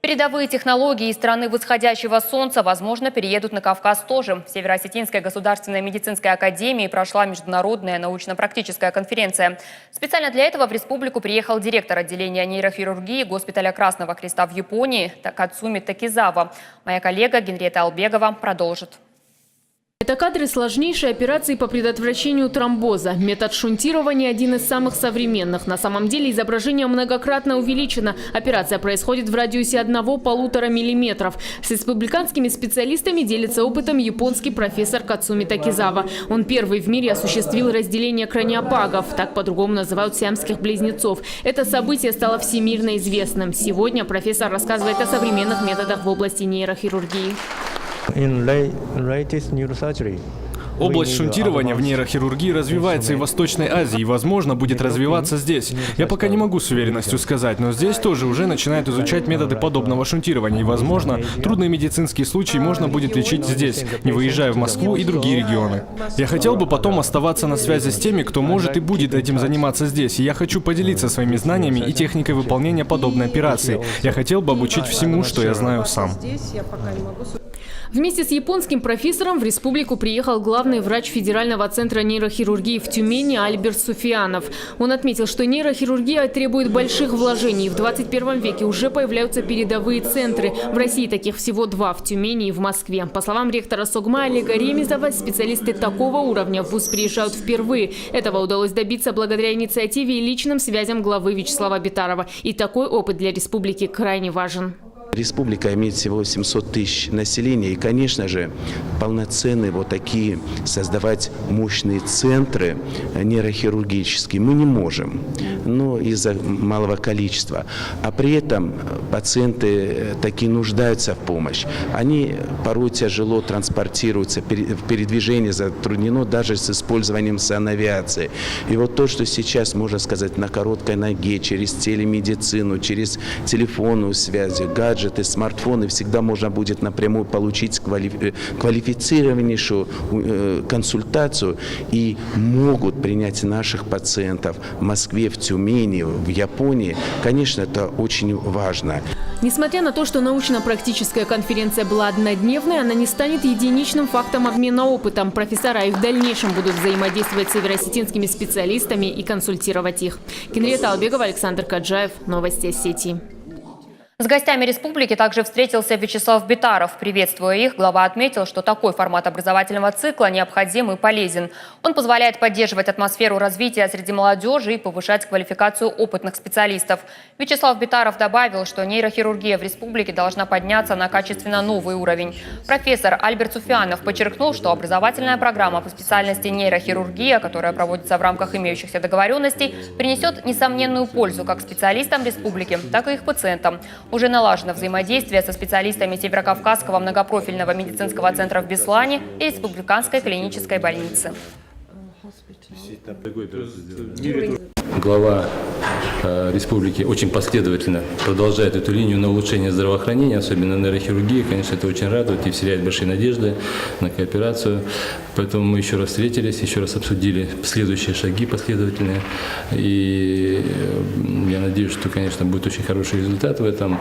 Передовые технологии из страны восходящего солнца, возможно, переедут на Кавказ тоже. В Северо-Осетинской государственной медицинской академии прошла международная научно-практическая конференция. Специально для этого в республику приехал директор отделения нейрохирургии госпиталя Красного Креста в Японии Кацуми Такизава. Моя коллега Генриетта Албегова продолжит. Это кадры сложнейшей операции по предотвращению тромбоза. Метод шунтирования один из самых современных. На самом деле изображение многократно увеличено. Операция происходит в радиусе 1–1,5 миллиметров. С республиканскими специалистами делится опытом японский профессор Кацуми Такизава. Он первый в мире осуществил разделение краниопагов. Так по-другому называют сиамских близнецов. Это событие стало всемирно известным. Сегодня профессор рассказывает о современных методах в области нейрохирургии. Область шунтирования в нейрохирургии развивается и в Восточной Азии, и, возможно, будет развиваться здесь. Я пока не могу с уверенностью сказать, но здесь тоже уже начинают изучать методы подобного шунтирования. И, возможно, трудные медицинские случаи можно будет лечить здесь, не выезжая в Москву и другие регионы. Я хотел бы потом оставаться на связи с теми, кто может и будет этим заниматься здесь. И я хочу поделиться своими знаниями и техникой выполнения подобной операции. Я хотел бы обучить всему, что я знаю сам. Вместе с японским профессором в республику приехал главный врач Федерального центра нейрохирургии в Тюмени Альберт Суфианов. Он отметил, что нейрохирургия требует больших вложений. В 21 веке уже появляются передовые центры. В России таких всего 2 – в Тюмени и в Москве. По словам ректора СОГМА Олега Ремезова, специалисты такого уровня в ВУЗ приезжают впервые. Этого удалось добиться благодаря инициативе и личным связям главы Вячеслава Битарова. И такой опыт для республики крайне важен. Республика имеет всего 700 тысяч населения, и, конечно же, полноценные вот такие создавать мощные центры нейрохирургические мы не можем, но из-за малого количества. А при этом пациенты такие нуждаются в помощи. Они порой тяжело транспортируются, передвижение затруднено даже с использованием санавиации. И вот то, что сейчас, можно сказать, на короткой ноге, через телемедицину, через телефонную связь, гаджеты, смартфоны, всегда можно будет напрямую получить квалифицированнейшую консультацию и могут принять наших пациентов в Москве, в Тюмени, в Японии. Конечно, это очень важно. Несмотря на то, что научно-практическая конференция была однодневной, она не станет единичным фактом обмена опытом. Профессора и в дальнейшем будут взаимодействовать с североосетинскими специалистами и консультировать их. Генриетта Албегова, Александр Каджаев. Новости Осетии. С гостями республики также встретился Вячеслав Битаров. Приветствуя их, глава отметил, что такой формат образовательного цикла необходим и полезен. Он позволяет поддерживать атмосферу развития среди молодежи и повышать квалификацию опытных специалистов. Вячеслав Битаров добавил, что нейрохирургия в республике должна подняться на качественно новый уровень. Профессор Альберт Суфианов подчеркнул, что образовательная программа по специальности нейрохирургия, которая проводится в рамках имеющихся договоренностей, принесет несомненную пользу как специалистам республики, так и их пациентам. Уже налажено взаимодействие со специалистами Северокавказского многопрофильного медицинского центра в Беслане и Республиканской клинической больницы. Глава республики очень последовательно продолжает эту линию на улучшение здравоохранения, особенно нейрохирургии. Конечно, это очень радует и вселяет большие надежды на кооперацию. Поэтому мы еще раз встретились, еще раз обсудили следующие шаги последовательные. И я надеюсь, что, конечно, будет очень хороший результат в этом.